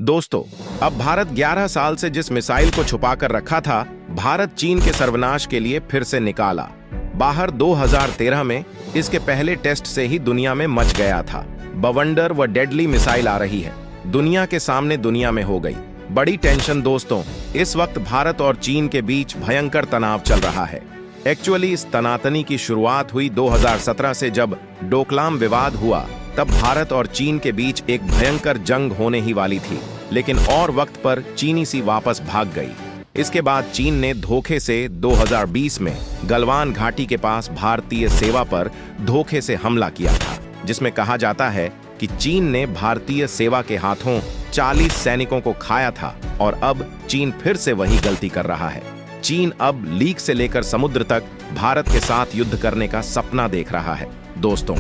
दोस्तों, अब भारत 11 साल से जिस मिसाइल को छुपा कर रखा था, भारत चीन के सर्वनाश के लिए फिर से निकाला बाहर। 2013 में इसके पहले टेस्ट से ही दुनिया में मच गया था। बवंडर व डेडली मिसाइल आ रही है, दुनिया के सामने दुनिया में हो गई बड़ी टेंशन। दोस्तों, इस वक्त भारत और चीन के बीच भयंकर तनाव चल रहा है। एक्चुअली इस तनातनी की शुरुआत हुई 2017 से, जब डोकलाम विवाद हुआ। तब भारत और चीन के बीच एक भयंकर जंग होने ही वाली थी, लेकिन और वक्त पर चीनी सी वापस भाग गई। इसके बाद चीन ने धोखे से 2020 में गलवान घाटी के पास भारतीय सेवा पर धोखे से हमला किया था, जिसमें कहा जाता है कि चीन ने भारतीय सेवा के हाथों 40 सैनिकों को खाया था। और अब चीन फिर से वही गलती कर रहा है। चीन अब लीक से लेकर समुद्र तक भारत के साथ युद्ध करने का सपना देख रहा है। दोस्तों,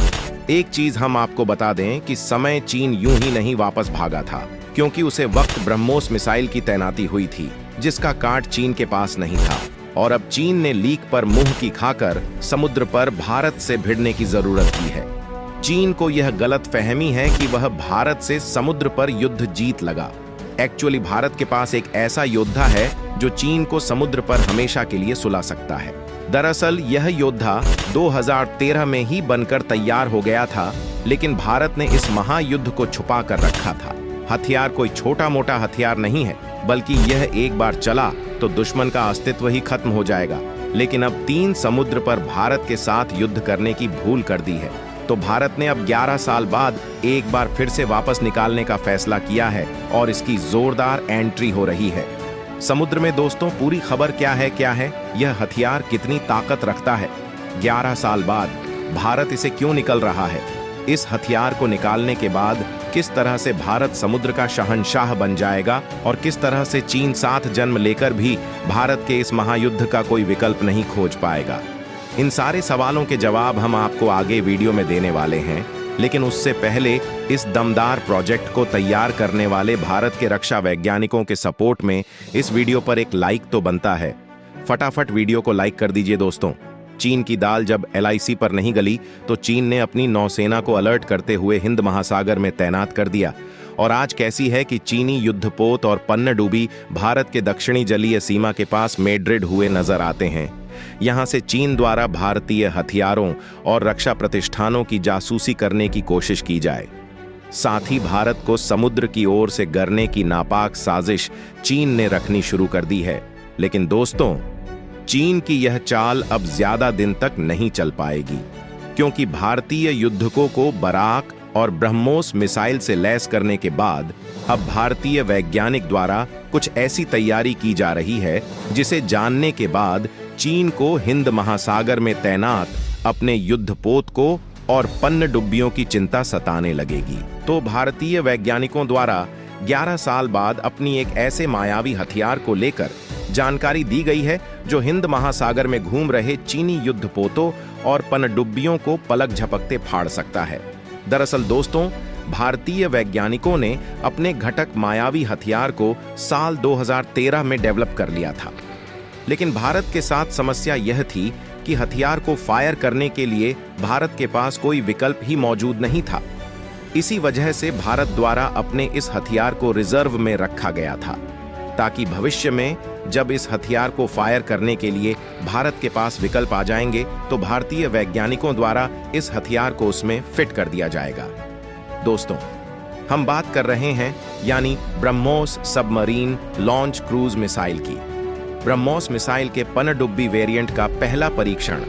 एक चीज हम आपको बता दें कि समय चीन यूं ही नहीं वापस भागा था, क्योंकि उसे वक्त ब्रह्मोस मिसाइल की तैनाती हुई थी, जिसका काट चीन के पास नहीं था। और अब चीन ने लीक पर मुंह की खाकर समुद्र पर भारत से भिड़ने की जरूरत की है। चीन को यह गलत फहमी है कि वह भारत से समुद्र पर युद्ध जीत लगा। एक्चुअली भारत के पास एक ऐसा योद्धा है जो चीन को समुद्र पर हमेशा के लिए सुला सकता है। दरअसल यह योद्धा 2013 में ही बनकर तैयार हो गया था, लेकिन भारत ने इस महायुद्ध को छुपा कर रखा था। हथियार कोई छोटा मोटा हथियार नहीं है, बल्कि यह एक बार चला तो दुश्मन का अस्तित्व ही खत्म हो जाएगा। लेकिन अब 3 समुद्र पर भारत के साथ युद्ध करने की भूल कर दी है, तो भारत ने अब 11 साल बाद एक बार फिर से वापस निकालने का फैसला किया है और इसकी जोरदार एंट्री हो रही है समुद्र में। दोस्तों, पूरी खबर क्या है, यह हथियार कितनी ताकत रखता है, 11 साल बाद भारत इसे क्यों निकल रहा है, इस हथियार को निकालने के बाद किस तरह से भारत समुद्र का शहंशाह बन जाएगा और किस तरह से चीन साथ जन्म लेकर भी भारत के इस महायुद्ध का कोई विकल्प नहीं खोज पाएगा। इन सारे सवालों के जवाब हम आपको आगे वीडियो में देने वाले हैं, लेकिन उससे पहले इस दमदार प्रोजेक्ट को तैयार करने वाले भारत के रक्षा वैज्ञानिकों के सपोर्ट में इस वीडियो पर एक लाइक तो बनता है। फटाफट वीडियो को लाइक कर दीजिए। दोस्तों, चीन की दाल जब LIC पर नहीं गली, तो चीन ने अपनी नौसेना को अलर्ट करते हुए हिंद महासागर में तैनात कर दिया। और आज कैसी है कि चीनी युद्धपोत और पनडुब्बी भारत के दक्षिणी जलीय सीमा के पास मेड्रिड हुए नजर आते हैं। यहां से चीन द्वारा भारतीय हथियारों और रक्षा प्रतिष्ठानों की जासूसी करने की कोशिश की जाए। साथ ही भारत को समुद्र की ओर से गरने की नापाक साजिश चीन ने रखनी शुरू कर दी है। लेकिन दोस्तों, चीन की यह चाल अब ज्यादा दिन तक नहीं चल पाएगी, क्योंकि भारतीय युद्धकों को बराक और ब्रह्मोस मिसाइल से लैस करने के बाद अब भारतीय वैज्ञानिक द्वारा कुछ ऐसी तैयारी की जा रही है जिसे जानने के बाद चीन को हिंद महासागर में तैनात अपने युद्धपोत को और पनडुब्बियों की चिंता सताने लगेगी। तो भारतीय वैज्ञानिकों द्वारा 11 साल बाद अपनी एक ऐसे मायावी हथियार को लेकर जानकारी दी गई है जो हिंद महासागर में घूम रहे चीनी युद्धपोतों और पनडुब्बियों को पलक झपकते फाड़ सकता है। दरअसल दोस्तों, भारतीय वैज्ञानिकों ने अपने घटक मायावी हथियार को साल 2013 में डेवलप कर लिया था, लेकिन भारत के साथ समस्या यह थी कि हथियार को फायर करने के लिए भारत के पास कोई विकल्प ही मौजूद नहीं था। इसी वजह से भारत द्वारा अपने इस हथियार को रिजर्व में रखा गया था, ताकि भविष्य में जब इस हथियार को फायर करने के लिए भारत के पास विकल्प आ जाएंगे, तो भारतीय वैज्ञानिकों द्वारा इस हथियार को उसमें फिट कर दिया जाएगा। दोस्तों, हम बात कर रहे हैं यानी BrahMos submarine launch cruise missile की। ब्रह्मोस मिसाइल के पनडुब्बी वेरिएंट का पहला परीक्षण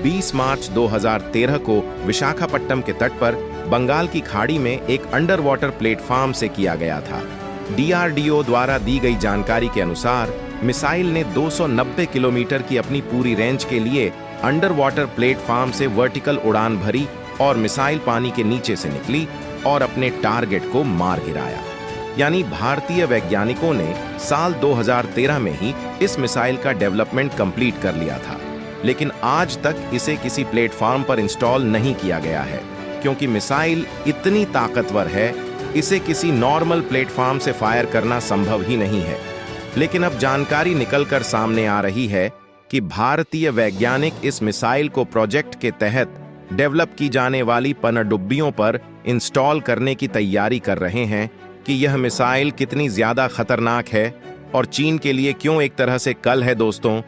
20 मार्च 2013 को विशाखापट्टनम के तट पर बंगाल की खाड़ी में एक अंडर वाटर प्लेटफॉर्म से किया गया था। DRDO द्वारा दी गई जानकारी के अनुसार मिसाइल ने 290 किलोमीटर की अपनी पूरी रेंज के लिए अंडर वाटर प्लेटफॉर्म से वर्टिकल उड़ान भरी और मिसाइल पानी के नीचे से निकली और अपने टारगेट को मार गिराया। यानी भारतीय वैज्ञानिकों ने साल 2013 में ही इस मिसाइल का डेवलपमेंट कंप्लीट कर लिया था, लेकिन आज तक इसे किसी प्लेटफॉर्म पर इंस्टॉल नहीं किया गया है, क्योंकि मिसाइल इतनी ताकतवर है, इसे किसी नॉर्मल प्लेटफॉर्म से फायर करना संभव ही नहीं है। लेकिन अब जानकारी निकलकर सामने आ रही है कि भारतीय वैज्ञानिक इस मिसाइल को प्रोजेक्ट के तहत डेवलप की जाने वाली पनडुब्बियों पर इंस्टॉल करने की तैयारी कर रहे हैं, कि यह मिसाइल कितनी ज्यादा खतरनाक है और चीन के लिए क्यों एक तरह से कल है दोस्तों।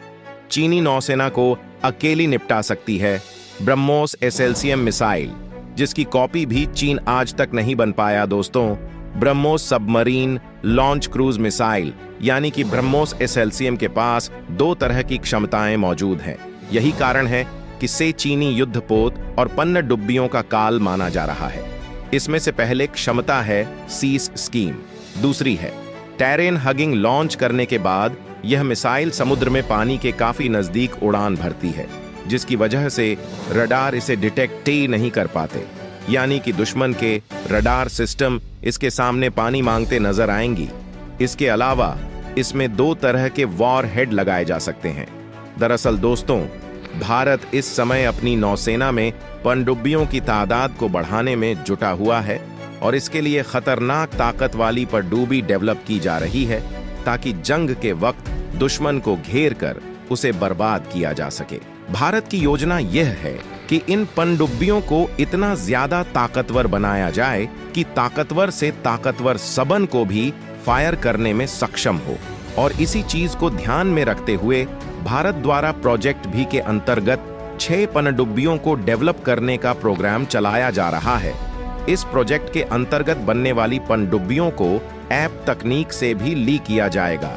चीनी नौसेना को अकेली निपटा सकती है ब्रह्मोस एसएलसीएम मिसाइल, जिसकी कॉपी भी चीन आज तक नहीं बन पाया दोस्तों। BrahMos submarine launch cruise missile यानी कि ब्रह्मोस एसएलसीएम के पास दो तरह की क्षमताएं मौजूद हैं। यही कारण है कि से चीनी युद्धपोत और पनडुब्बियों का काल माना जा रहा है। इसमें से पहले क्षमता है सीस स्कीम, दूसरी है टेरेन हगिंग। लॉन्च करने के बाद यह मिसाइल समुद्र में पानी के काफी नजदीक उड़ान भरती है, जिसकी वजह से रडार इसे डिटेक्ट ही नहीं कर पाते, यानी कि दुश्मन के रडार सिस्टम इसके सामने पानी मांगते नजर आएंगी। इसके अलावा इसमें दो तरह के वॉर हेड लगाए जा सकते हैं। दरअसल दोस्तों, भारत इस समय अपनी नौसेना में पनडुब्बियों की तादाद को बढ़ाने में जुटा हुआ है और इसके लिए खतरनाक ताकत वाली पनडुब्बी डेवलप की जा रही है, ताकि जंग के वक्त दुश्मन को घेर कर उसे बर्बाद किया जा सके। भारत की योजना यह है कि इन पनडुब्बियों को इतना ज्यादा ताकतवर बनाया जाए कि ताकतवर से ताकतवर सबन को भी फायर करने में सक्षम हो। और इसी चीज को ध्यान में रखते हुए भारत द्वारा प्रोजेक्ट भी के अंतर्गत 6 पनडुब्बियों को डेवलप करने का प्रोग्राम चलाया जा रहा है। इस प्रोजेक्ट के अंतर्गत बनने वाली पनडुब्बियों को ऐप तकनीक से भी ली किया जाएगा,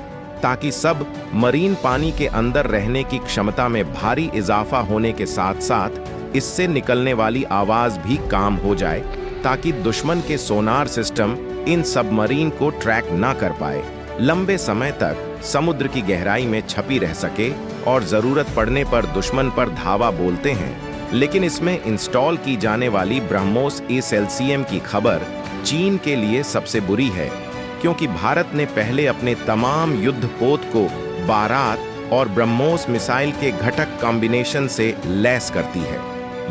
ताकि सब मरीन पानी के अंदर रहने की क्षमता में भारी इजाफा होने के साथ साथ इससे निकलने वाली आवाज भी काम हो जाए, ताकि दुश्मन के सोनार सिस्टम इन सबमरीन को ट्रैक ना कर पाए, लंबे समय तक समुद्र की गहराई में छपी रह सके और जरूरत पड़ने पर दुश्मन पर धावा बोलते हैं। लेकिन इसमें इंस्टॉल की जाने वाली ब्रह्मोस एसएलसीएम की खबर चीन के लिए सबसे बुरी है, क्योंकि भारत ने पहले अपने तमाम युद्धपोत को बारात और ब्रह्मोस मिसाइल के घटक कॉम्बिनेशन से लैस करती है,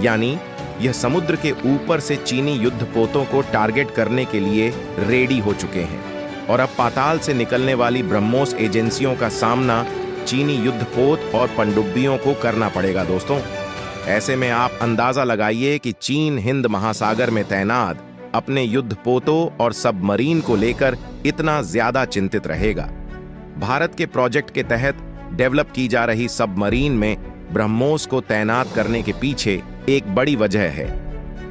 यानी यह समुद्र के ऊपर से चीनी युद्धपोतों को टारगेट करने के लिए रेडी हो चुके हैं। और अब पाताल से निकलने वाली ब्रह्मोस एजेंसियों का सामना चीनी युद्धपोत और पनडुब्बियों को करना पड़ेगा दोस्तों। ऐसे में आप अंदाजा लगाइए कि चीन हिंद महासागर में तैनात अपने युद्धपोतों और सबमरीन को लेकर इतना ज्यादा चिंतित रहेगा। भारत के प्रोजेक्ट के तहत डेवलप की जा रही सबमरीन में ब्रह्मोस को तैनात करने के पीछे एक बड़ी वजह है।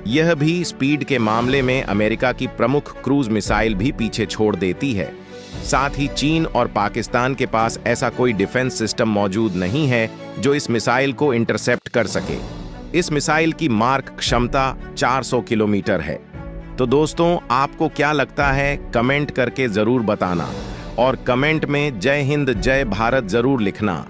यह भी स्पीड के मामले में अमेरिका की प्रमुख क्रूज मिसाइल भी पीछे छोड़ देती है। साथ ही चीन और पाकिस्तान के पास ऐसा कोई डिफेंस सिस्टम मौजूद नहीं है जो इस मिसाइल को इंटरसेप्ट कर सके। इस मिसाइल की मार्क क्षमता 400 किलोमीटर है। तो दोस्तों, आपको क्या लगता है, कमेंट करके जरूर बताना और कमेंट में जय हिंद जय भारत जरूर लिखना।